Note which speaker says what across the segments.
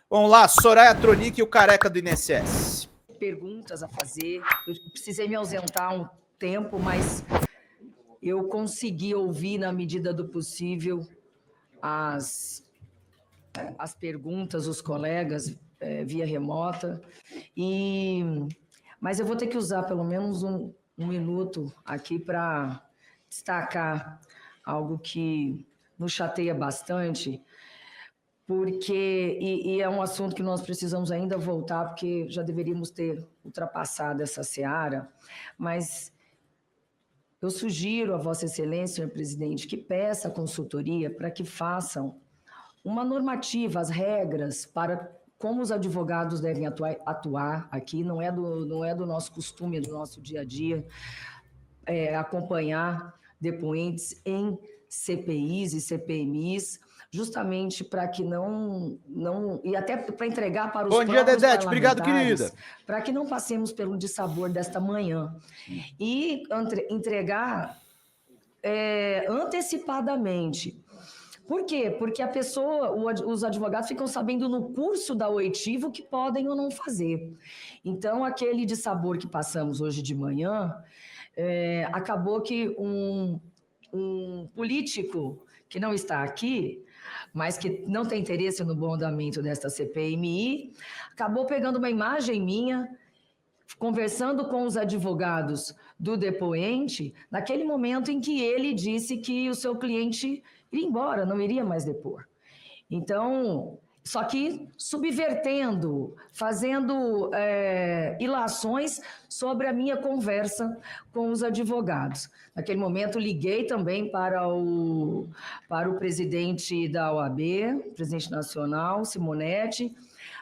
Speaker 1: Vamos lá, Soraya Tronic e o careca do INSS.
Speaker 2: Perguntas a fazer. Eu precisei me ausentar um tempo, mas eu consegui ouvir, na medida do possível, as perguntas, os colegas, via remota. Mas eu vou ter que usar pelo menos um minuto aqui para destacar algo que nos chateia bastante, porque é um assunto que nós precisamos ainda voltar, porque já deveríamos ter ultrapassado essa seara, mas eu sugiro a Vossa Excelência, senhor presidente, que peça a consultoria para que façam uma normativa, as regras para como os advogados devem atuar aqui. Não é do nosso costume, do nosso dia a dia, acompanhar depoentes em CPIs e CPMIs, justamente para que não e até para entregar para os
Speaker 1: Bom dia,
Speaker 2: próprios
Speaker 1: Dedete. Obrigado,
Speaker 2: parlamentares,
Speaker 1: querida.
Speaker 2: para que não passemos pelo dissabor desta manhã. E entregar antecipadamente. Por quê? Porque a pessoa, os advogados ficam sabendo no curso da oitiva o que podem ou não fazer. Então, aquele dissabor que passamos hoje de manhã, acabou que um político que não está aqui, mas que não tem interesse no bom andamento desta CPMI, acabou pegando uma imagem minha, conversando com os advogados do depoente, naquele momento em que ele disse que o seu cliente iria embora, não iria mais depor. Então, só que subvertendo, fazendo ilações sobre a minha conversa com os advogados. Naquele momento, liguei também para o presidente da OAB, presidente nacional, Simonetti,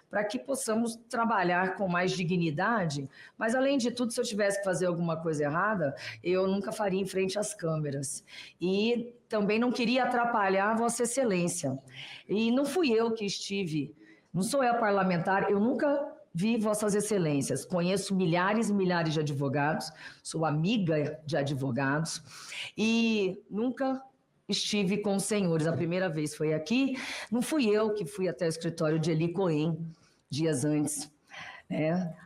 Speaker 2: para que possamos trabalhar com mais dignidade, mas, além de tudo, se eu tivesse que fazer alguma coisa errada, eu nunca faria em frente às câmeras. E também não queria atrapalhar a Vossa Excelência. E não fui eu que estive, não sou eu parlamentar, eu nunca vi Vossas Excelências. Conheço milhares e milhares de advogados, sou amiga de advogados, e nunca estive com os senhores. A primeira vez foi aqui, não fui eu que fui até o escritório de Eli Cohen, dias antes.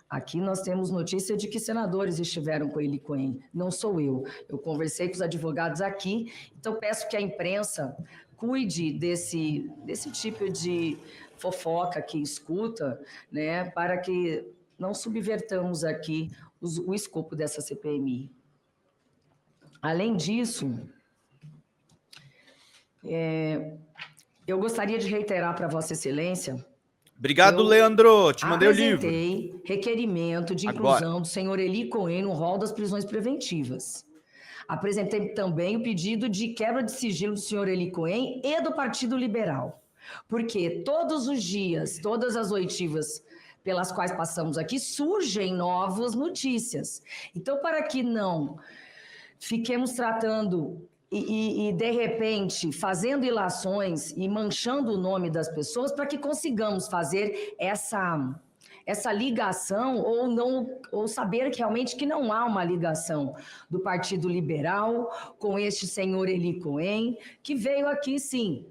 Speaker 2: Aqui nós temos notícia de que senadores estiveram com Eli Cohen, não sou eu. Eu conversei com os advogados aqui, então peço que a imprensa cuide desse tipo de fofoca que escuta, para que não subvertamos aqui o escopo dessa CPMI. Além disso, eu gostaria de reiterar para Vossa Excelência.
Speaker 1: Obrigado, Leandro. Te mandei o livro.
Speaker 2: Apresentei requerimento de inclusão do senhor Eli Cohen no rol das prisões preventivas. Apresentei também o pedido de quebra de sigilo do senhor Eli Cohen e do Partido Liberal. Porque todos os dias, todas as oitivas pelas quais passamos aqui, surgem novas notícias. Então, para que não fiquemos tratando e, de repente, fazendo ilações e manchando o nome das pessoas, para que consigamos fazer essa ligação ou saber realmente que não há uma ligação do Partido Liberal com este senhor Eli Cohen, que veio aqui, sim,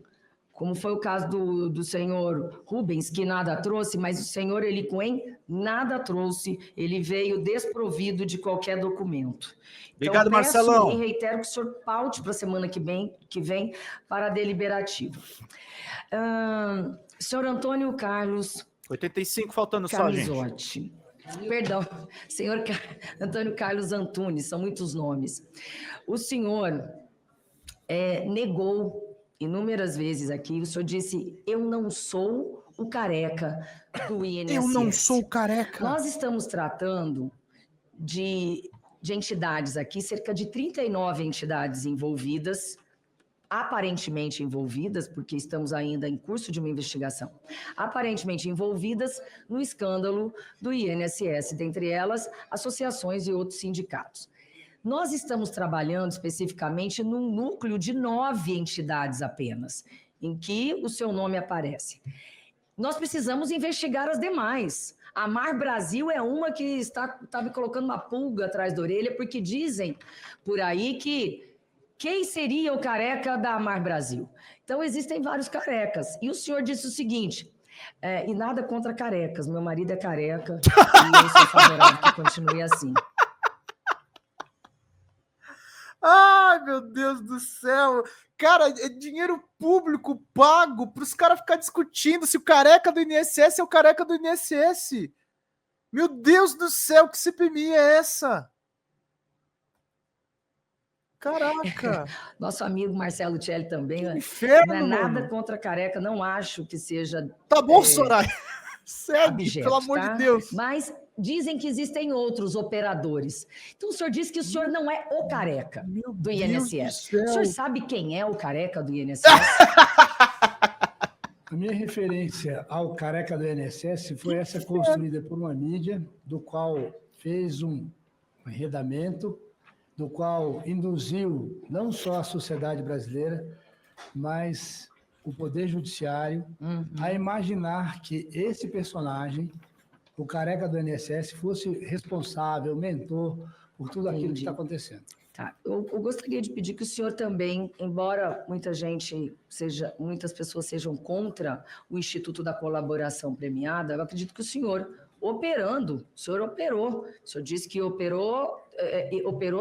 Speaker 2: como foi o caso do senhor Rubens, que nada trouxe, mas o senhor Eli Cohen nada trouxe, ele veio desprovido de qualquer documento.
Speaker 1: Obrigado,
Speaker 2: então, peço
Speaker 1: Marcelão.
Speaker 2: E reitero que o senhor paute para a semana que vem para a deliberativa. Senhor Antônio Carlos
Speaker 1: 85, faltando
Speaker 2: Camisotti.
Speaker 1: Só, gente.
Speaker 2: Perdão, senhor Antônio Carlos Antunes, são muitos nomes. O senhor negou inúmeras vezes aqui, o senhor disse, eu não sou o careca do INSS.
Speaker 1: Eu não sou careca.
Speaker 2: Nós estamos tratando de entidades aqui, cerca de 39 entidades envolvidas, aparentemente envolvidas, porque estamos ainda em curso de uma investigação, aparentemente envolvidas no escândalo do INSS, dentre elas associações e outros sindicatos. Nós estamos trabalhando especificamente num núcleo de 9 entidades apenas, em que o seu nome aparece. Nós precisamos investigar as demais. A Mar Brasil é uma que está me colocando uma pulga atrás da orelha, porque dizem por aí que quem seria o careca da Mar Brasil? Então, existem vários carecas. E o senhor disse o seguinte, E nada contra carecas. Meu marido é careca e eu sou favorável que continue assim.
Speaker 1: Ai, meu Deus do céu. Cara, é dinheiro público pago para os caras ficar discutindo se o careca do INSS é o careca do INSS. Meu Deus do céu, que CPMI é essa? Caraca.
Speaker 2: Nosso amigo Marcelo Celli também,
Speaker 1: Que
Speaker 2: não é
Speaker 1: inferno,
Speaker 2: nada
Speaker 1: mano.
Speaker 2: contra careca, não acho que seja
Speaker 1: Tá bom, Soraya. Segue,
Speaker 2: abjeto,
Speaker 1: pelo amor
Speaker 2: tá?
Speaker 1: de Deus.
Speaker 2: Mas dizem que existem outros operadores. Então o senhor diz que o senhor não é o careca
Speaker 1: Meu
Speaker 2: do
Speaker 1: Deus
Speaker 2: INSS.
Speaker 1: do céu.
Speaker 2: O senhor sabe quem é o careca do INSS?
Speaker 3: A minha referência ao careca do INSS foi essa construída por uma mídia, do qual fez um enredamento, do qual induziu não só a sociedade brasileira, mas o Poder Judiciário a imaginar que esse personagem, o careca do INSS, fosse responsável, mentor por tudo aquilo que está acontecendo.
Speaker 2: Tá. Eu gostaria de pedir que o senhor também, embora muitas pessoas sejam contra o Instituto da Colaboração Premiada, eu acredito que o senhor operou, o senhor disse que operou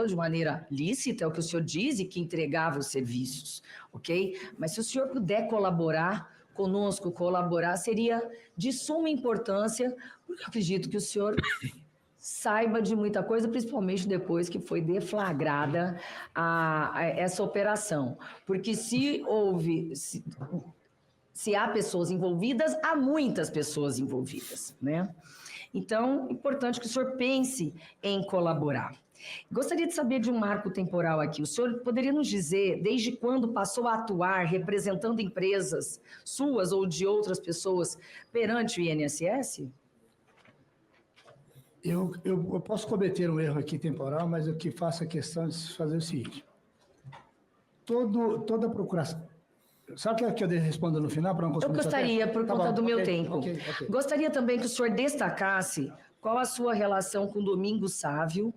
Speaker 2: de maneira lícita, é o que o senhor diz, e que entregava os serviços, ok? Mas se o senhor puder colaborar conosco, seria de suma importância, porque eu acredito que o senhor saiba de muita coisa, principalmente depois que foi deflagrada essa operação. Porque se há pessoas envolvidas, há muitas pessoas envolvidas, né? Então, é importante que o senhor pense em colaborar. Gostaria de saber de um marco temporal aqui. O senhor poderia nos dizer desde quando passou a atuar representando empresas suas ou de outras pessoas perante o INSS?
Speaker 3: Eu posso cometer um erro aqui temporal, mas eu que faço a questão de fazer o seguinte. Toda procuração... Sabe que eu respondo no final? Para não
Speaker 2: Eu gostaria, por conta do meu tempo.
Speaker 3: Okay.
Speaker 2: Gostaria também que o senhor destacasse qual a sua relação com Domingos Sávio,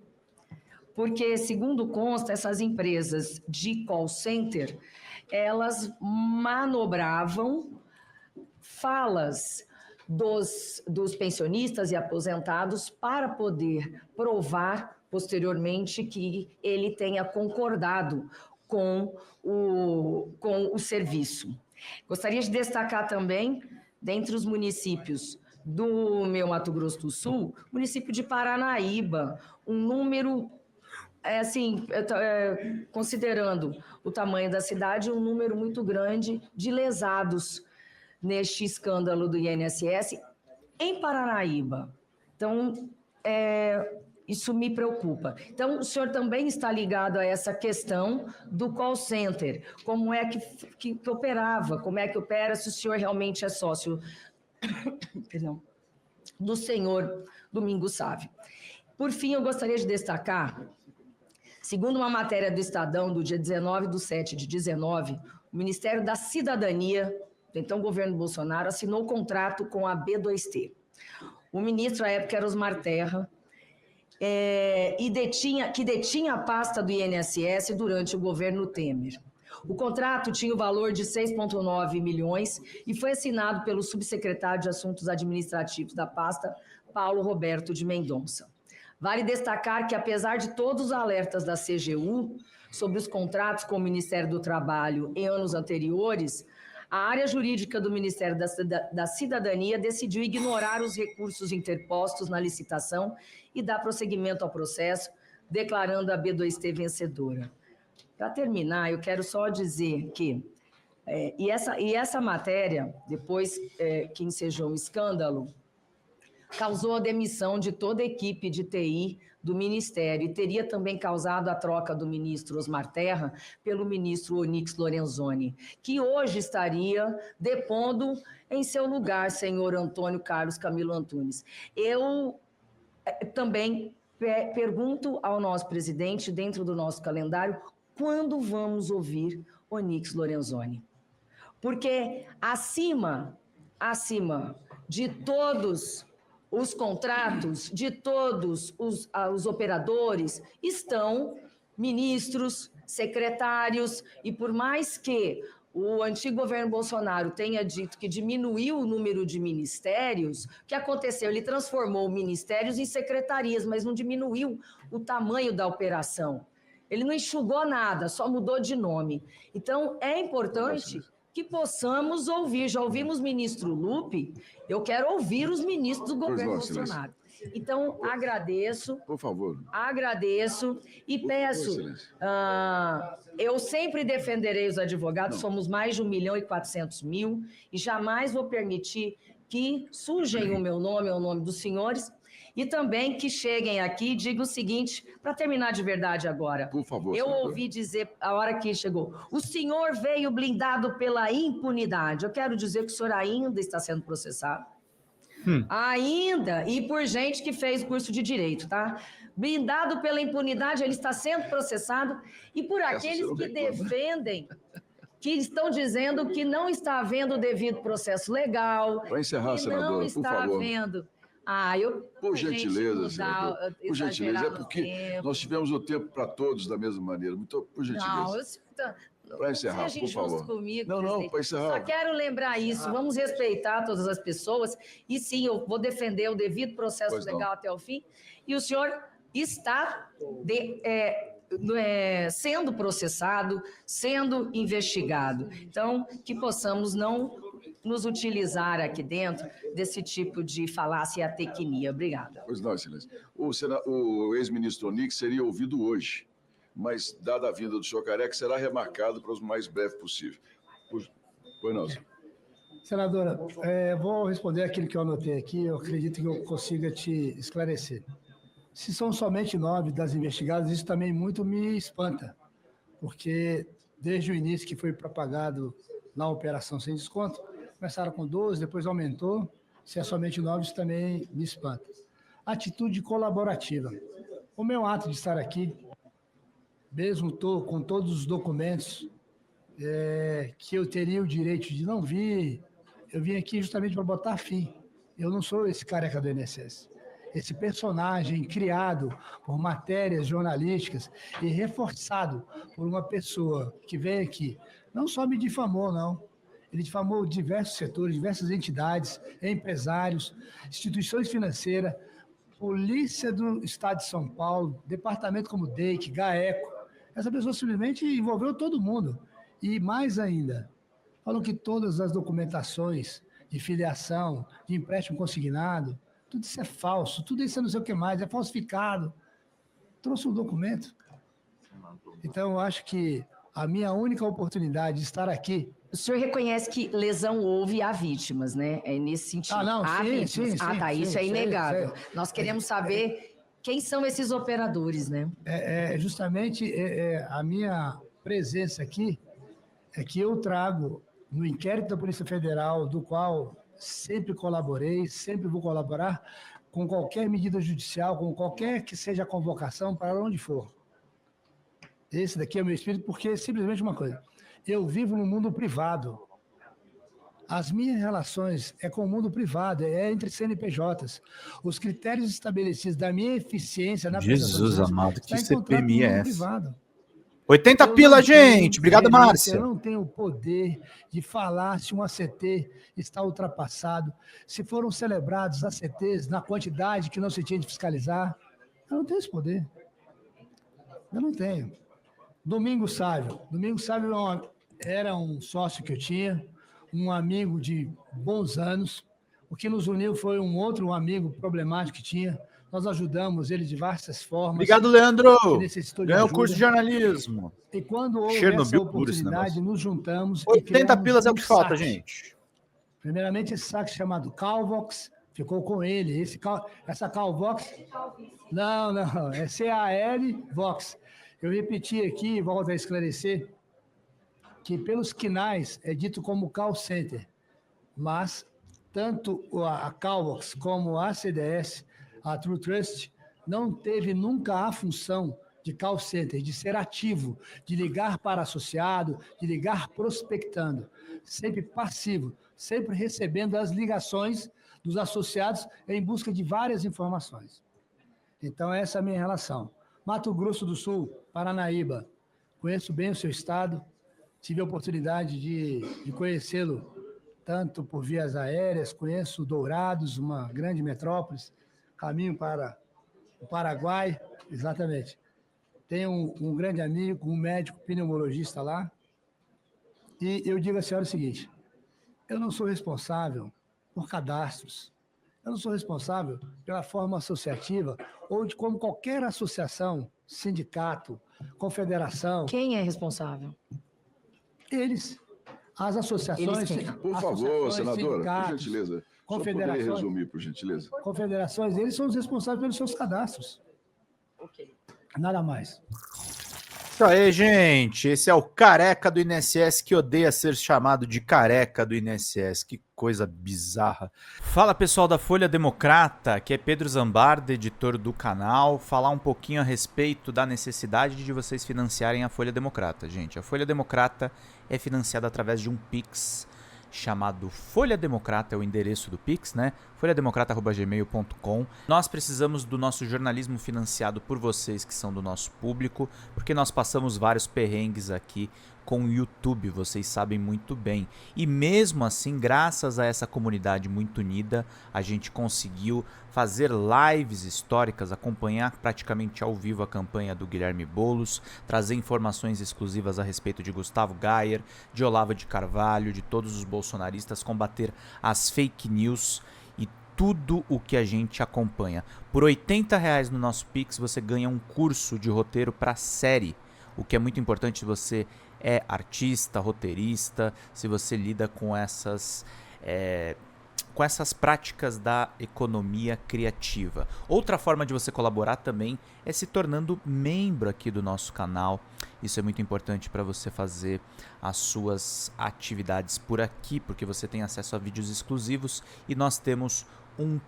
Speaker 2: porque, segundo consta, essas empresas de call center, elas manobravam falas dos pensionistas e aposentados para poder provar posteriormente que ele tenha concordado com o serviço. Gostaria de destacar também, dentre os municípios do meu Mato Grosso do Sul, o município de Paranaíba, um número, considerando o tamanho da cidade, um número muito grande de lesados neste escândalo do INSS em Paranaíba. Então, isso me preocupa. Então, o senhor também está ligado a essa questão do call center. Como é que operava? Como é que opera? Se o senhor realmente é sócio do senhor Domingos Sávio. Por fim, eu gostaria de destacar, segundo uma matéria do Estadão, do dia 19/7/19, o Ministério da Cidadania, do então governo Bolsonaro, assinou contrato com a B2T. O ministro, à época, era Osmar Terra, que detinha a pasta do INSS durante o governo Temer. O contrato tinha o valor de 6,9 milhões e foi assinado pelo subsecretário de Assuntos Administrativos da pasta, Paulo Roberto de Mendonça. Vale destacar que, apesar de todos os alertas da CGU sobre os contratos com o Ministério do Trabalho em anos anteriores, a área jurídica do Ministério da Cidadania decidiu ignorar os recursos interpostos na licitação e dar prosseguimento ao processo, declarando a B2T vencedora. Para terminar, eu quero só dizer que essa matéria, depois que ensejou um escândalo, causou a demissão de toda a equipe de TI do Ministério e teria também causado a troca do ministro Osmar Terra pelo ministro Onyx Lorenzoni, que hoje estaria depondo em seu lugar, senhor Antônio Carlos Camilo Antunes. Eu também pergunto ao nosso presidente, dentro do nosso calendário, quando vamos ouvir Onyx Lorenzoni? Porque acima de todos os contratos, de todos os operadores, estão ministros, secretários, e por mais que o antigo governo Bolsonaro tenha dito que diminuiu o número de ministérios, o que aconteceu? Ele transformou ministérios em secretarias, mas não diminuiu o tamanho da operação. Ele não enxugou nada, só mudou de nome. Então, é importante que possamos ouvir. Já ouvimos o ministro Lupe, eu quero ouvir os ministros do governo Bolsonaro. Então, agradeço.
Speaker 4: Por favor.
Speaker 2: Agradeço e peço. Eu sempre defenderei os advogados, somos mais de 1.400.000, e jamais vou permitir que sujem o meu nome, o nome dos senhores, e também que cheguem aqui e digam o seguinte, para terminar de verdade agora.
Speaker 4: Por favor,
Speaker 2: eu
Speaker 4: senador.
Speaker 2: ouvi dizer, a hora que chegou, o senhor veio blindado pela impunidade. Eu quero dizer que o senhor ainda está sendo processado. Ainda, e por gente que fez curso de direito, tá? Blindado pela impunidade, ele está sendo processado, e por aqueles que defendem, que estão dizendo que não está havendo o devido processo legal,
Speaker 4: Para encerrar,
Speaker 2: que
Speaker 4: senadora,
Speaker 2: não está havendo...
Speaker 4: Por gentileza, senador, por gentileza, é porque nós tivemos o tempo para todos da mesma maneira, então, por gentileza. Para encerrar, por favor.
Speaker 2: Comigo,
Speaker 4: não, para encerrar.
Speaker 2: Só quero lembrar isso, vamos respeitar todas as pessoas, e sim, eu vou defender o devido processo legal até o fim, e o senhor está sendo processado, sendo investigado. Então, que possamos não nos utilizar aqui dentro desse tipo de falácia e atecnia. Obrigada.
Speaker 4: Pois não, excelência. O ex-ministro Onix seria ouvido hoje, mas, dada a vinda do senhor Careca, será remarcado para o mais breve possível. Pois não, senhor.
Speaker 3: Senadora, vou responder aquilo que eu anotei aqui, eu acredito que eu consiga te esclarecer. Se são somente 9 das investigadas, isso também muito me espanta, porque desde o início que foi propagado na operação sem desconto, começaram com 12, depois aumentou, se é somente 9, isso também me espanta. Atitude colaborativa. O meu ato de estar aqui, mesmo com todos os documentos que eu teria o direito de não vir, eu vim aqui justamente para botar fim. Eu não sou esse careca do INSS. Esse personagem criado por matérias jornalísticas e reforçado por uma pessoa que veio aqui, não só me difamou, não. Ele difamou diversos setores, diversas entidades, empresários, instituições financeiras, Polícia do Estado de São Paulo, departamento como DEIC, GAECO. Essa pessoa simplesmente envolveu todo mundo. E mais ainda, falou que todas as documentações de filiação, de empréstimo consignado, tudo isso é falso, tudo isso é não sei o que mais, é falsificado. Trouxe um documento. Então, eu acho que a minha única oportunidade de estar aqui...
Speaker 2: O senhor reconhece que lesão houve e há vítimas, né? É nesse sentido. Há vítimas. Isso é inegável. Nós queremos saber quem são esses operadores, né?
Speaker 3: Justamente a minha presença aqui é que eu trago no inquérito da Polícia Federal, do qual sempre colaborei, sempre vou colaborar, com qualquer medida judicial, com qualquer que seja a convocação, para onde for. Esse daqui é o meu espírito, porque é simplesmente uma coisa. Eu vivo no mundo privado. As minhas relações com o mundo privado, entre CNPJs. Os critérios estabelecidos da minha eficiência na
Speaker 5: Jesus amado, que CPMI é essa?
Speaker 3: Privado.
Speaker 5: 80 pila, gente. Obrigado, Márcia.
Speaker 3: Eu não tenho o poder de falar se um ACT está ultrapassado, se foram celebrados ACTs na quantidade que não se tinha de fiscalizar. Eu não tenho esse poder. Eu não tenho. Domingos Sávio era um sócio que eu tinha, um amigo de bons anos. O que nos uniu foi um outro amigo problemático que tinha. Nós ajudamos ele de diversas formas.
Speaker 5: Obrigado, Leandro. Ganhou o curso de jornalismo.
Speaker 3: E quando houve essa oportunidade, nos juntamos.
Speaker 5: 80 pilas é o que falta, gente.
Speaker 3: Primeiramente, esse saque chamado Calvox ficou com ele. Essa Calvox... Não, é CAL-Vox. Eu repeti aqui, e volto a esclarecer, que pelos quinais é dito como call center, mas tanto a Calvox como a CDS, a True Trust, não teve nunca a função de call center, de ser ativo, de ligar para associado, de ligar prospectando. Sempre passivo, sempre recebendo as ligações dos associados em busca de várias informações. Então, essa é a minha relação. Mato Grosso do Sul, Paranaíba, conheço bem o seu estado, tive a oportunidade de conhecê-lo tanto por vias aéreas, conheço Dourados, uma grande metrópole, caminho para o Paraguai, exatamente. Tenho um grande amigo, um médico pneumologista lá, e eu digo à senhora o seguinte, eu não sou responsável por cadastros, eu não sou responsável pela forma associativa ou de como qualquer associação, sindicato, confederação.
Speaker 2: Quem é responsável?
Speaker 3: Eles, as associações...
Speaker 4: Por favor, senadora, por gentileza. Só poderia resumir, por gentileza.
Speaker 3: Confederações, eles são os responsáveis pelos seus cadastros.
Speaker 2: Ok.
Speaker 3: Nada mais.
Speaker 1: Isso aí, gente. Esse é o careca do INSS que odeia ser chamado de careca do INSS. Que coisa bizarra. Fala, pessoal da Folha Democrata, que é Pedro Zambarda, editor do canal. Falar um pouquinho a respeito da necessidade de vocês financiarem a Folha Democrata. Gente, a Folha Democrata é financiada através de um Pix chamado Folha Democrata, é o endereço do Pix, né? folhademocrata@gmail.com. Nós precisamos do nosso jornalismo financiado por vocês que são do nosso público, porque nós passamos vários perrengues aqui com o YouTube, vocês sabem muito bem. E mesmo assim, graças a essa comunidade muito unida, a gente conseguiu fazer lives históricas, acompanhar praticamente ao vivo a campanha do Guilherme Boulos, trazer informações exclusivas a respeito de Gustavo Gayer, de Olavo de Carvalho, de todos os bolsonaristas, combater as fake news e tudo o que a gente acompanha. Por R$80 no nosso Pix você ganha um curso de roteiro para série, o que é muito importante se você é artista, roteirista, se você lida com essas práticas da economia criativa. Outra forma de você colaborar também é se tornando membro aqui do nosso canal. Isso é muito importante para você fazer as suas atividades por aqui, porque você tem acesso a vídeos exclusivos e nós temos um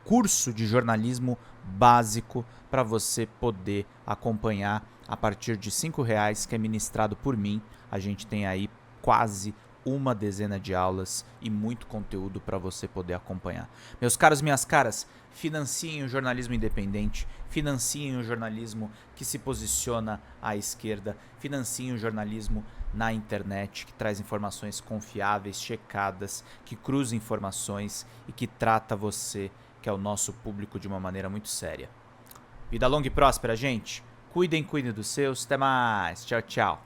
Speaker 1: curso de jornalismo básico para você poder acompanhar a partir de R$5, que é ministrado por mim. A gente tem aí quase uma dezena de aulas e muito conteúdo para você poder acompanhar. Meus caros, minhas caras, financiem o jornalismo independente, financiem o jornalismo que se posiciona à esquerda, financiem o jornalismo na internet, que traz informações confiáveis, checadas, que cruza informações e que trata você, que é o nosso público, de uma maneira muito séria. Vida longa e próspera, gente. Cuidem dos seus. Até mais. Tchau, tchau.